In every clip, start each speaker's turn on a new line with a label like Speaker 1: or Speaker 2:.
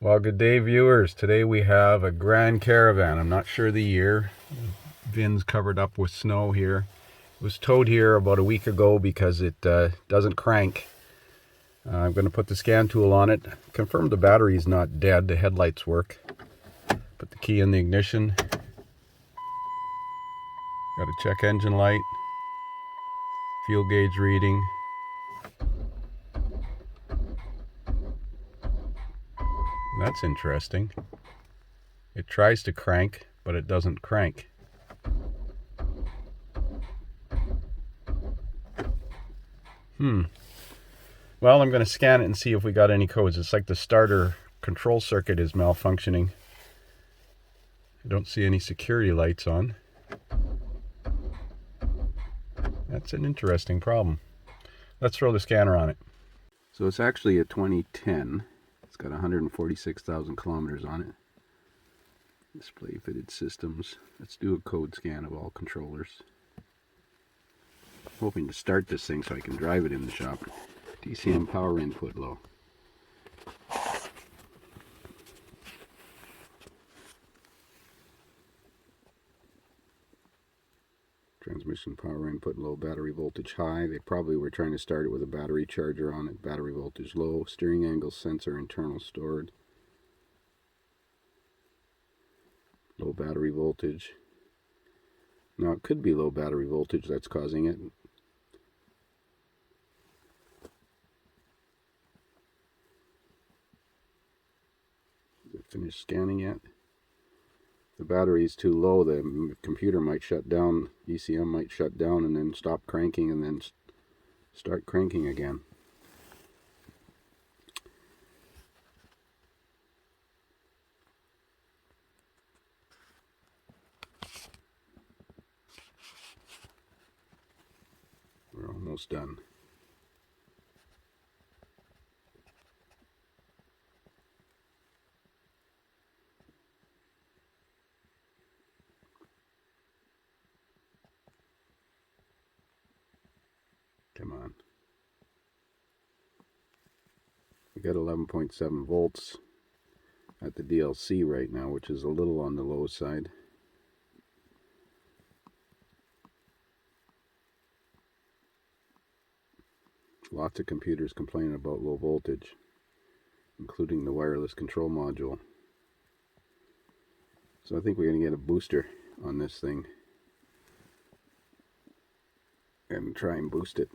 Speaker 1: Well, good day, viewers. Today we have a Grand Caravan. I'm not sure the year. VIN's covered up with snow here. It was towed here about a week ago because it doesn't crank. I'm going to put the scan tool on it. Confirm the battery is not dead. The headlights work. Put the key in the ignition. Got a check engine light. Fuel gauge reading. That's interesting. It tries to crank, but it doesn't crank. Well, I'm going to scan it and see if we got any codes. It's like the starter control circuit is malfunctioning. I don't see any security lights on. That's an interesting problem. Let's throw the scanner on it. So it's actually a 2010. It's got 146,000 kilometers on it. Display fitted systems. Let's do a code scan of all controllers. I'm hoping to start this thing so I can drive it in the shop. DCM power input low. Transmission power input low, battery voltage high. They probably were trying to start it with a battery charger on it. Battery voltage low. Steering angle sensor internal stored. Low battery voltage. Now it could be low battery voltage that's causing it. Finished scanning yet? If the battery is too low, the computer might shut down, ECM might shut down and then stop cranking and then start cranking again. We're almost done. Come on. We got 11.7 volts at the DLC right now, which is a little on the low side. Lots of computers complaining about low voltage, including the wireless control module. So I think we're going to get a booster on this thing and try and boost it.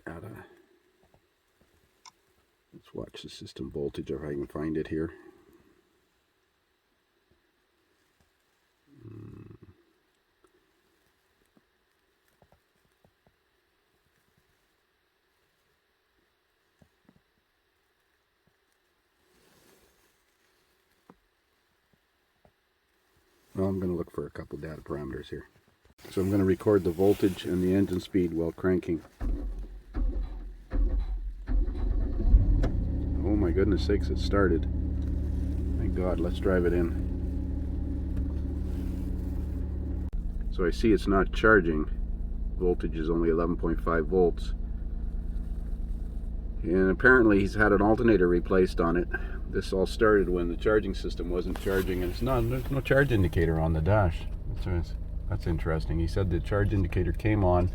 Speaker 1: Data. Let's watch the system voltage if I can find it here. Well, I'm going to look for a couple data parameters here. So I'm going to record the voltage and the engine speed while cranking. Oh my goodness sakes, it started. Thank God, let's drive it in. So I see it's not charging. Voltage is only 11.5 volts. And apparently he's had an alternator replaced on it. This all started when the charging system wasn't charging, and there's no charge indicator on the dash. That's interesting. He said the charge indicator came on,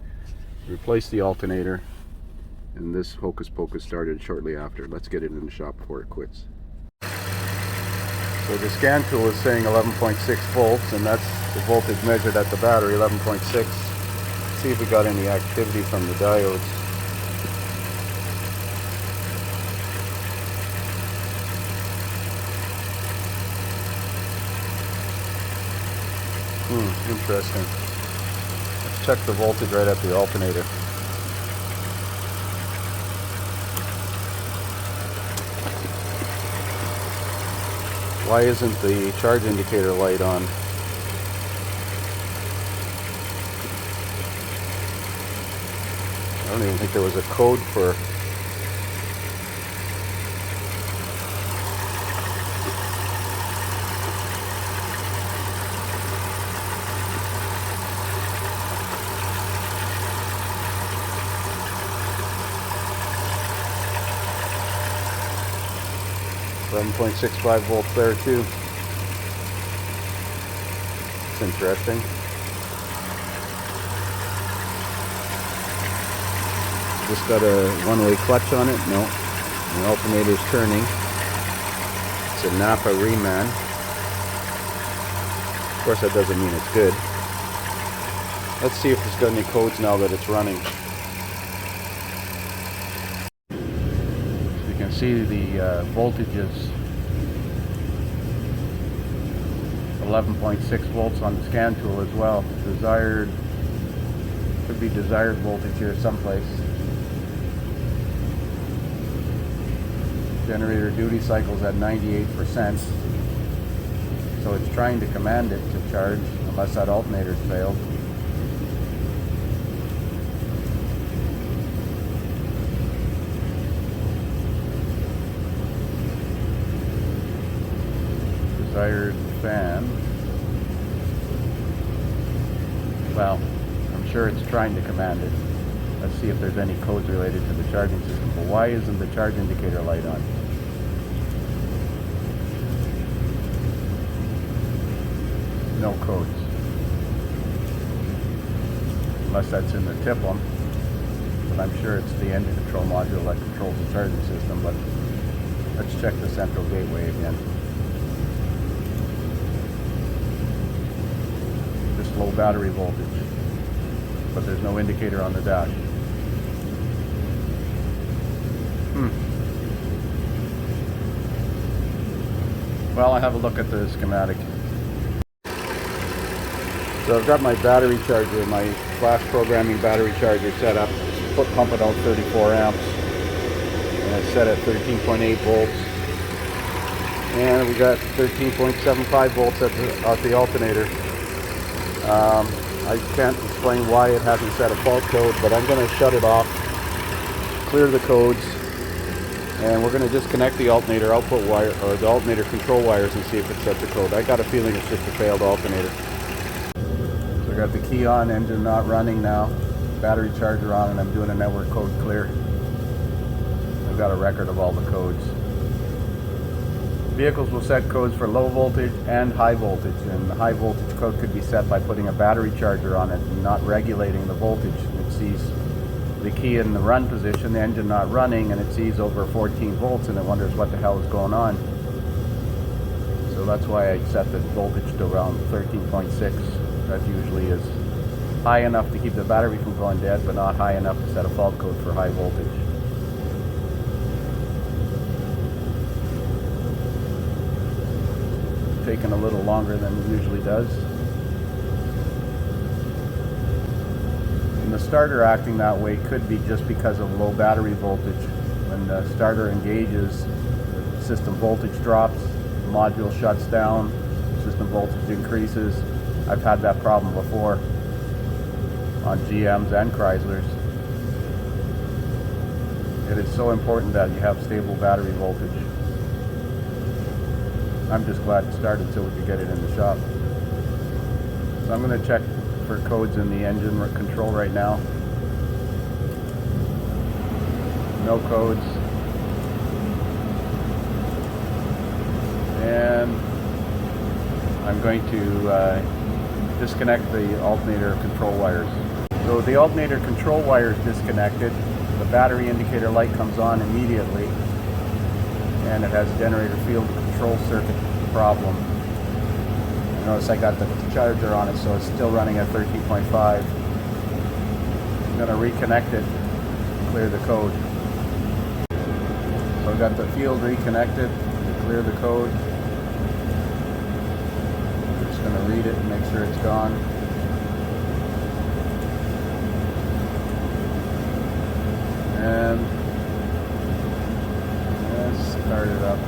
Speaker 1: replaced the alternator, and this hocus pocus started shortly after. Let's get it in the shop before it quits. So the scan tool is saying 11.6 volts, and that's the voltage measured at the battery, 11.6. See if we got any activity from the diodes. Interesting. Let's check the voltage right at the alternator. Why isn't the charge indicator light on? I don't even think there was a code for 11.65 volts there too. It's interesting. Just got a one-way clutch on it. No, the alternator is turning. It's a Napa reman. Of course, that doesn't mean it's good. Let's see if it's got any codes now that it's running. You can see the voltage is 11.6 volts on the scan tool as well. Desired, could be desired voltage here someplace. Generator duty cycle's at 98%, so it's trying to command it to charge unless that alternator's failed. Desired fan. Well, I'm sure it's trying to command it. Let's see if there's any codes related to the charging system. But why isn't the charge indicator light on? No codes. Unless that's in the tip-em. But I'm sure it's the engine control module that controls the charging system. But let's check the central gateway again. Just low battery voltage. But there's no indicator on the dash. Well, I have a look at the schematic. So I've got my battery charger, my flash programming battery charger set up. Foot pumping out 34 amps. And it's set at 13.8 volts. And we got 13.75 volts at the alternator. I can't explain why it hasn't set a fault code, but I'm going to shut it off, clear the codes, and we're going to disconnect the alternator output wire, or the alternator control wires, and see if it sets a code. I got a feeling it's just a failed alternator. So I got the key on, engine not running now, battery charger on, and I'm doing a network code clear. I've got a record of all the codes. Vehicles will set codes for low voltage and high voltage, and the high voltage code could be set by putting a battery charger on it and not regulating the voltage. It sees the key in the run position, the engine not running, and it sees over 14 volts and it wonders what the hell is going on. So that's why I set the voltage to around 13.6. That usually is high enough to keep the battery from going dead, but not high enough to set a fault code for high voltage. Taking a little longer than it usually does. And the starter acting that way could be just because of low battery voltage. When the starter engages, the system voltage drops, the module shuts down, system voltage increases. I've had that problem before on GMs and Chryslers. It is so important that you have stable battery voltage. I'm just glad it started so we could get it in the shop. So I'm going to check for codes in the engine control right now. No codes. And I'm going to disconnect the alternator control wires. So the alternator control wire is disconnected. The battery indicator light comes on immediately. And it has generator field control circuit problem. Notice I got the charger on it, so it's still running at 13.5. I'm going to reconnect it, clear the code. So I've got the field reconnected to clear the code. I'm just going to read it and make sure it's gone. And let's start it up.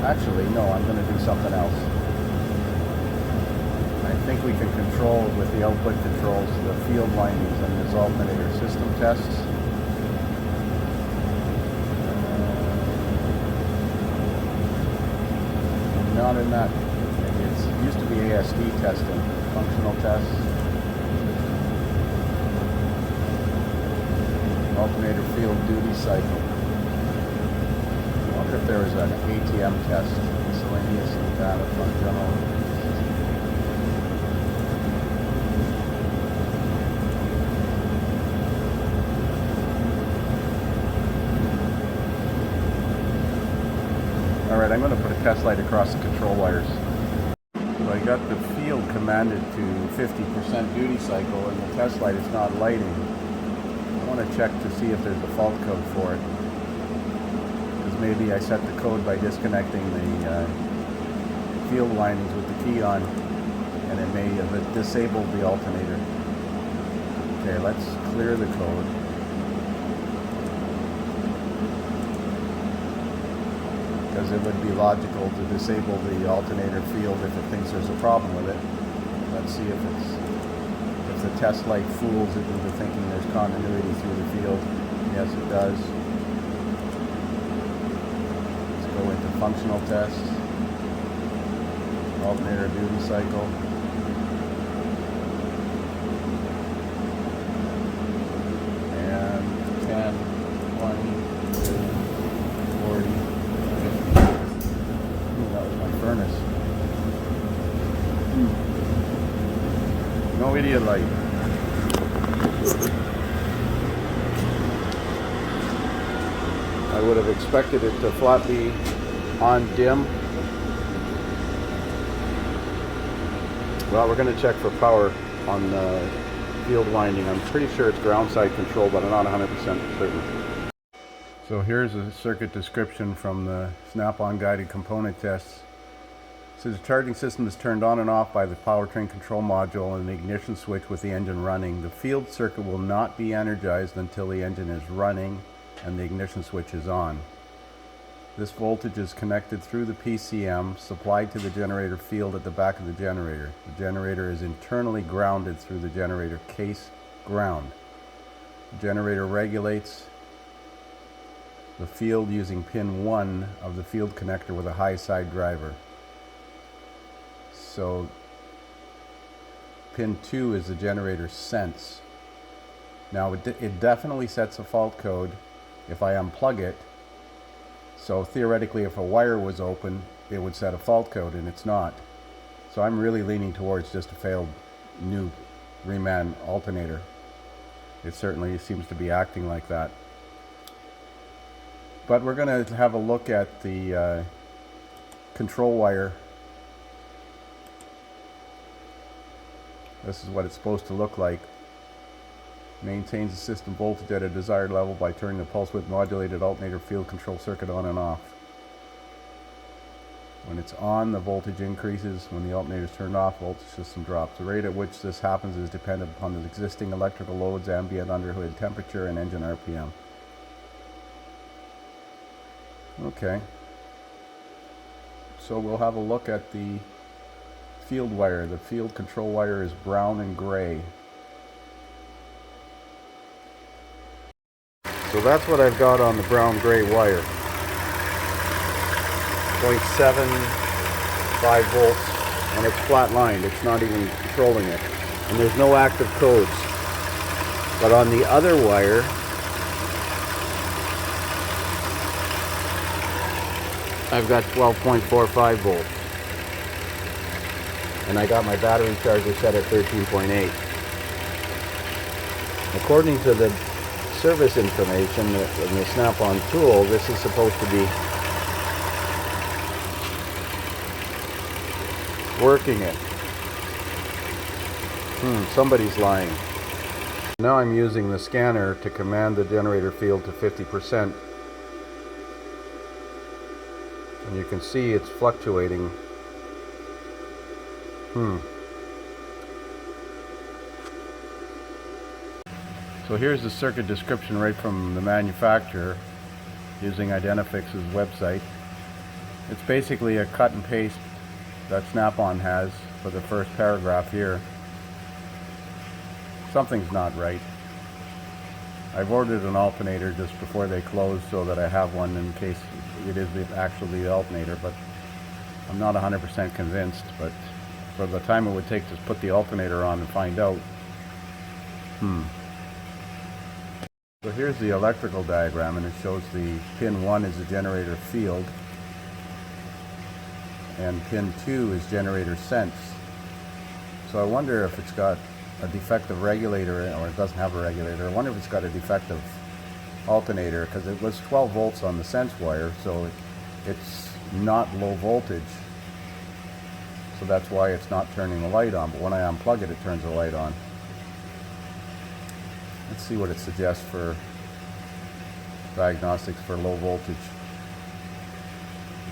Speaker 1: Actually, no, I'm going to do something else. I think we can control with the output controls the field windings in this alternator system tests. Not in that. It used to be ASD testing, functional tests. Alternator field duty cycle. wondered if there was an ATM test, miscellaneous data fund general. Alright, I'm going to put a test light across the control wires. So I got the field commanded to 50% duty cycle, and the test light is not lighting. I want to check to see if there's a fault code for it. Because maybe I set the code by disconnecting the field windings with the key on, and it may have disabled the alternator. Okay, let's clear the code. Because it would be logical to disable the alternator field if it thinks there's a problem with it. Let's see if the test light fools it into thinking there's continuity through the field. Yes, it does. Let's go into functional tests. Alternator duty cycle. And 10, 20, 40. That was my furnace. No idiot light. I would have expected it to flat be on dim. Well, we're going to check for power on the field winding. I'm pretty sure it's ground side control, but I'm not 100% certain. So here's a circuit description from the Snap-on guided component tests. It says the charging system is turned on and off by the powertrain control module and the ignition switch with the engine running. The field circuit will not be energized until the engine is running and the ignition switch is on. This voltage is connected through the PCM supplied to the generator field at the back of the generator. The generator is internally grounded through the generator case ground. The generator regulates the field using pin 1 of the field connector with a high side driver. So pin 2 is the generator sense. Now it definitely sets a fault code if I unplug it. So theoretically, if a wire was open, it would set a fault code, and it's not. So I'm really leaning towards just a failed new reman alternator. It certainly seems to be acting like that. But we're going to have a look at the control wire. This is what it's supposed to look like. Maintains the system voltage at a desired level by turning the pulse width modulated alternator field control circuit on and off. When it's on, the voltage increases. When the alternator is turned off, voltage system drops. The rate at which this happens is dependent upon the existing electrical loads, ambient underhood temperature, and engine RPM. Okay, so we'll have a look at the field wire. The field control wire is brown and gray. So that's what I've got on the brown gray wire. 0.75 volts, and it's flat lined. It's not even controlling it. And there's no active codes. But on the other wire, I've got 12.45 volts, and I got my battery charger set at 13.8. According to the service information in the Snap-on tool, this is supposed to be working it. Somebody's lying. Now I'm using the scanner to command the generator field to 50%. And you can see it's fluctuating. So here's the circuit description right from the manufacturer using Identifix's website. It's basically a cut and paste that Snap-on has for the first paragraph here. Something's not right. I've ordered an alternator just before they close so that I have one in case it is actually the alternator, but I'm not 100% convinced. But for the time it would take to put the alternator on and find out. So here's the electrical diagram, and it shows the pin 1 is the generator field and pin 2 is generator sense. So I wonder if it's got a defective regulator, or it doesn't have a regulator. I wonder if it's got a defective alternator, because it was 12 volts on the sense wire, so it's not low voltage. So that's why it's not turning the light on, but when I unplug it, it turns the light on. Let's see what it suggests for diagnostics for low voltage.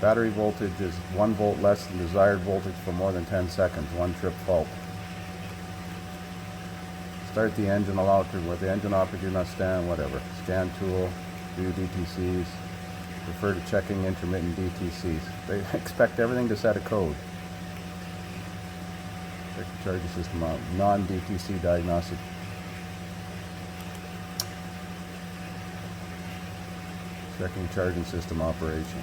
Speaker 1: Battery voltage is 1 volt less than desired voltage for more than 10 seconds, 1 trip fault. Start the engine, allow it to, with the engine operator, do not stand, whatever. Scan tool, view DTCs, refer to checking intermittent DTCs. They expect everything to set a code. Check the charging system out, non-DTC diagnostic. Checking charging system operation.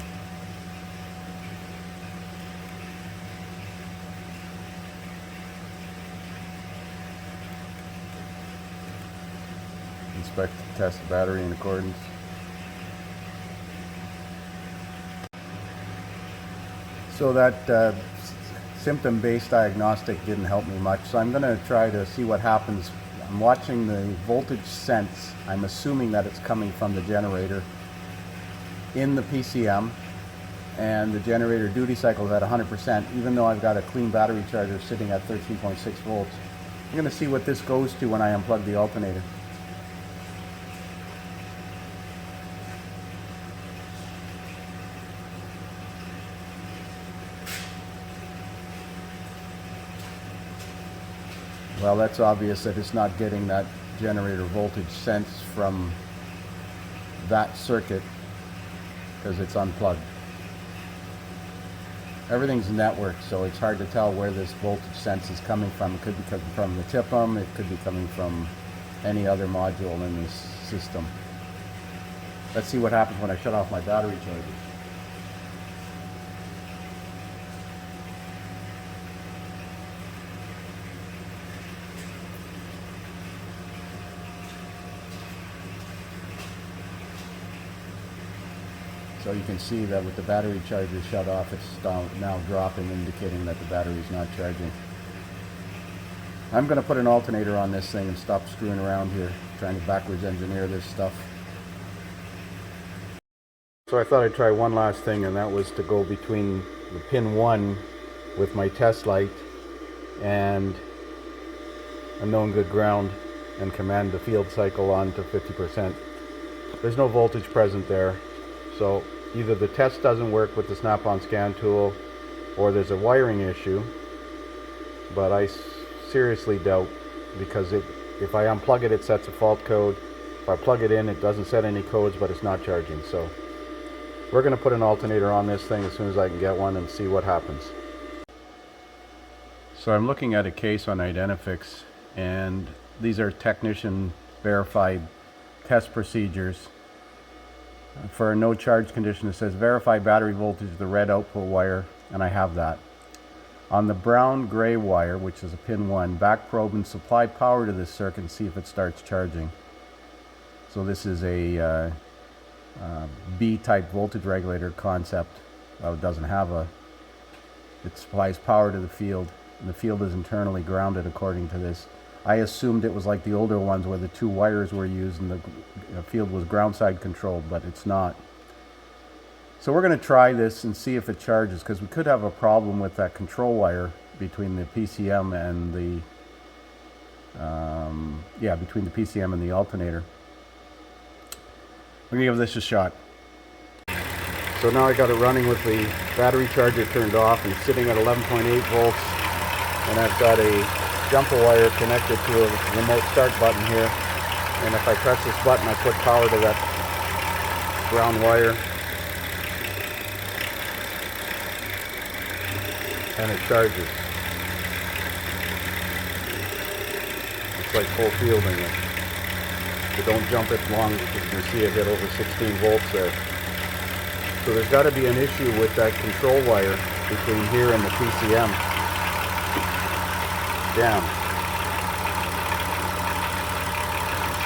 Speaker 1: Inspect, test the battery in accordance. So that symptom-based diagnostic didn't help me much, so I'm going to try to see what happens. I'm watching the voltage sense. I'm assuming that it's coming from the generator in the PCM, and the generator duty cycle is at 100%, even though I've got a clean battery charger sitting at 13.6 volts. I'm going to see what this goes to when I unplug the alternator. Well, that's obvious that it's not getting that generator voltage sense from that circuit because it's unplugged. Everything's networked, so it's hard to tell where this voltage sense is coming from. It could be coming from the TIPM, it could be coming from any other module in this system. Let's see what happens when I shut off my battery charger. So you can see that with the battery charger shut off, it's now dropping, indicating that the battery is not charging. I'm going to put an alternator on this thing and stop screwing around here, trying to backwards engineer this stuff. So I thought I'd try one last thing, and that was to go between the pin 1 with my test light and a known good ground and command the field cycle on to 50%. There's no voltage present there. So either the test doesn't work with the snap-on scan tool, or there's a wiring issue, but I seriously doubt, because if I unplug it, it sets a fault code. If I plug it in, it doesn't set any codes, but it's not charging. So we're going to put an alternator on this thing as soon as I can get one and see what happens. So I'm looking at a case on Identifix, and these are technician verified test procedures. For a no charge condition, it says verify battery voltage, the red output wire, and I have that. On the brown gray wire, which is a pin 1, back probe and supply power to this circuit and see if it starts charging. So this is a B-type voltage regulator concept. Well, it doesn't have it supplies power to the field, and the field is internally grounded according to this. I assumed it was like the older ones where the 2 wires were used and the field was ground side controlled, but it's not. So we're going to try this and see if it charges, because we could have a problem with that control wire between the PCM and between the PCM and the alternator. We're going to give this a shot. So now I got it running with the battery charger turned off and sitting at 11.8 volts, and I've got a jumper wire connected to a remote start button here, and if I press this button, I put power to that brown wire, and it charges. It's like full fielding it. So don't jump it long, because you can see it hit over 16 volts there. So there's got to be an issue with that control wire between here and the PCM. Down.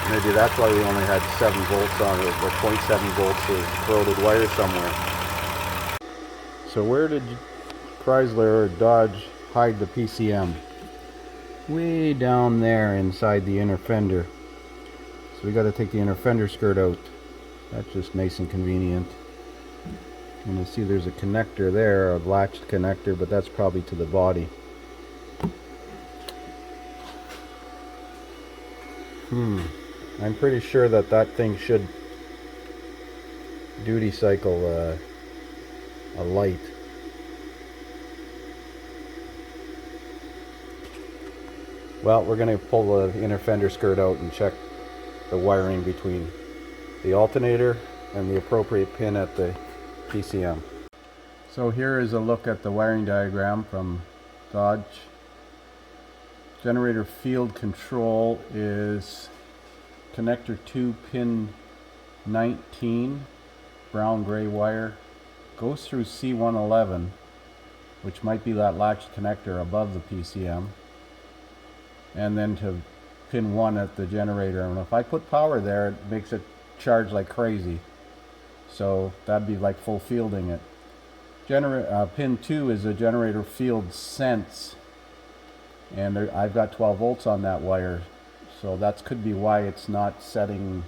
Speaker 1: Maybe that's why we only had 7 volts on it, or 0.7 volts of corroded wire somewhere. So where did Chrysler or Dodge hide the PCM? Way down there inside the inner fender. So we got to take the inner fender skirt out. That's just nice and convenient. And you see there's a connector there, a latched connector, but that's probably to the body. I'm pretty sure that that thing should duty cycle a light. Well, we're going to pull the inner fender skirt out and check the wiring between the alternator and the appropriate pin at the PCM. So here is a look at the wiring diagram from Dodge. Generator field control is connector 2 pin 19, brown gray wire, goes through C111, which might be that latched connector above the PCM, and then to pin 1 at the generator. And if I put power there, it makes it charge like crazy, so that'd be like full fielding it. Pin 2 is a generator field sense, and I've got 12 volts on that wire, so that could be why it's not setting,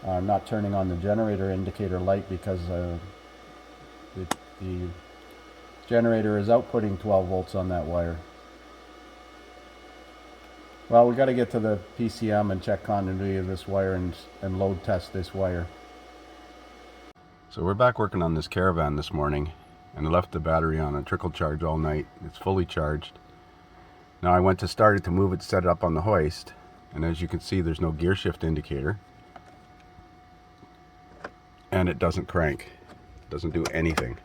Speaker 1: not turning on the generator indicator light, because the generator is outputting 12 volts on that wire. Well, we got to get to the PCM and check continuity of this wire and load test this wire. So we're back working on this Caravan this morning, and I left the battery on a trickle charge all night. It's fully charged. Now I went to start it to move it, set it up on the hoist, and as you can see there's no gear shift indicator, and it doesn't crank. It doesn't do anything.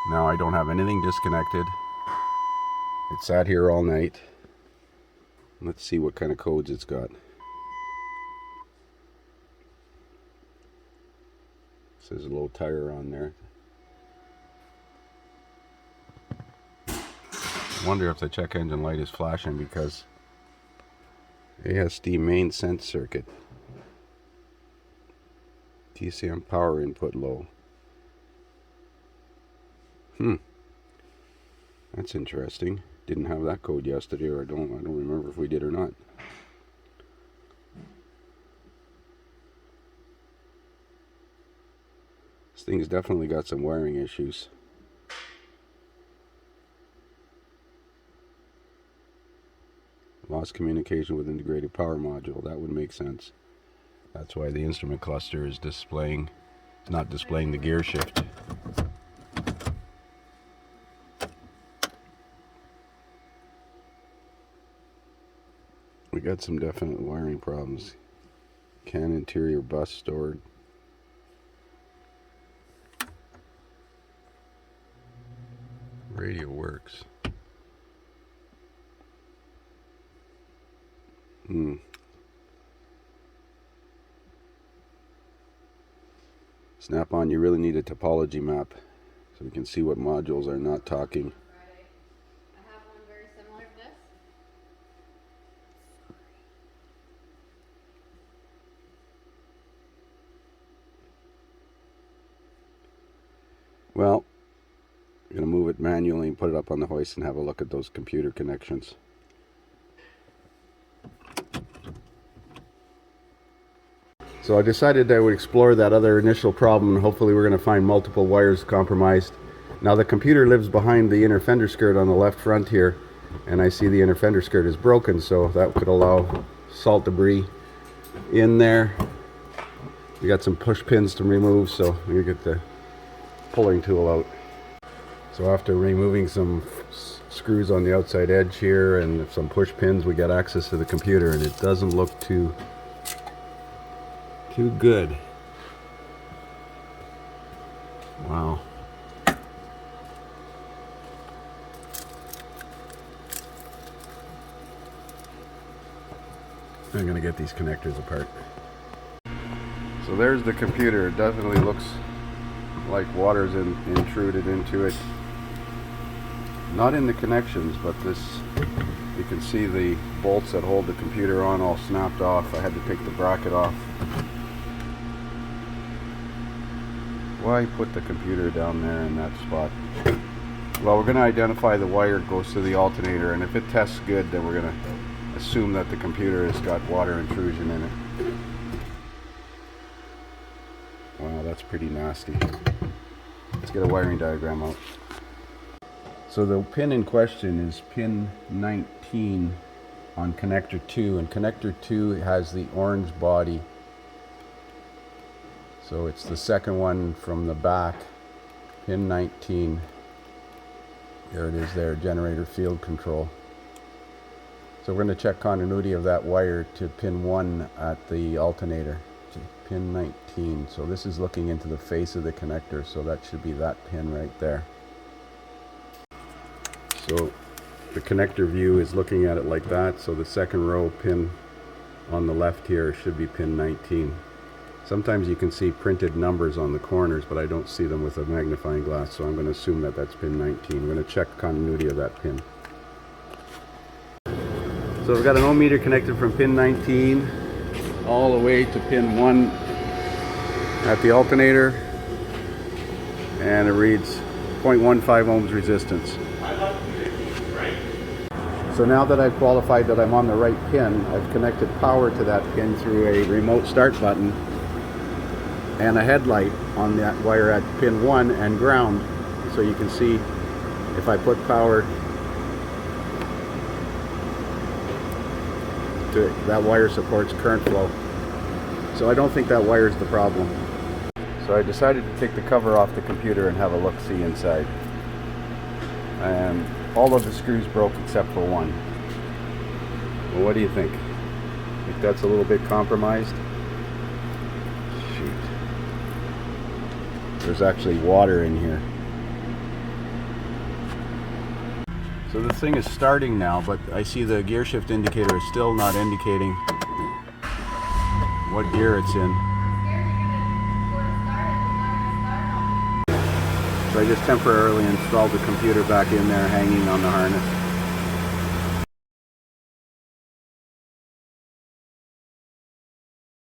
Speaker 1: Now I don't have anything disconnected. It sat here all night. Let's see what kind of codes it's got. It says a low tire on there. I wonder if the check engine light is flashing because ASD main sense circuit. TCM power input low. That's interesting. Didn't have that code yesterday, or I don't remember if we did or not. This thing's definitely got some wiring issues. Lost communication with integrated power module. That would make sense. That's why the instrument cluster is not displaying the gear shift. We got some definite wiring problems. CAN interior bus stored. Radio works. Snap-on, you really need a topology map so we can see what modules are not talking.
Speaker 2: I have one very similar to this.
Speaker 1: Well, I'm going to move it manually and put it up on the hoist and have a look at those computer connections. So I decided I would explore that other initial problem, and hopefully we're going to find multiple wires compromised. Now the computer lives behind the inner fender skirt on the left front here, and I see the inner fender skirt is broken, so that could allow salt debris in there. We got some push pins to remove, so we get the pulling tool out. So after removing some screws on the outside edge here and some push pins, we got access to the computer, and it doesn't look too good. Wow. I'm gonna get these connectors apart. So there's the computer. It definitely looks like water's intruded into it. Not in the connections, but this, you can see the bolts that hold the computer on all snapped off. I had to take the bracket off. Why put the computer down there in that spot? Well, we're going to identify the wire that goes to the alternator, and if it tests good, then we're going to assume that the computer has got water intrusion in it. Wow, that's pretty nasty. Let's get a wiring diagram out. So the pin in question is pin 19 on connector 2, and connector 2 has the orange body. So it's the second one from the back, pin 19. There it is there, generator field control. So we're going to check continuity of that wire to pin 1 at the alternator, pin 19. So this is looking into the face of the connector, so that should be that pin right there. So the connector view is looking at it like that, so the second row pin on the left here should be pin 19. Sometimes you can see printed numbers on the corners, but I don't see them with a magnifying glass, so I'm going to assume that that's pin 19. I'm going to check continuity of that pin. So we've got an ohm meter connected from pin 19 all the way to pin 1 at the alternator, and it reads 0.15 ohms resistance. So now that I've qualified that I'm on the right pin, I've connected power to that pin through a remote start button and a headlight on that wire at pin 1 and ground. So you can see if I put power to it, that wire supports current flow. So I don't think that wire is the problem. So I decided to take the cover off the computer and have a look-see inside. And all of the screws broke except for one. Well, what do you think? Think that's a little bit compromised? Shoot. There's actually water in here. So the thing is starting now, but I see the gear shift indicator is still not indicating what gear it's in. So I just temporarily installed the computer back in there, hanging on the harness.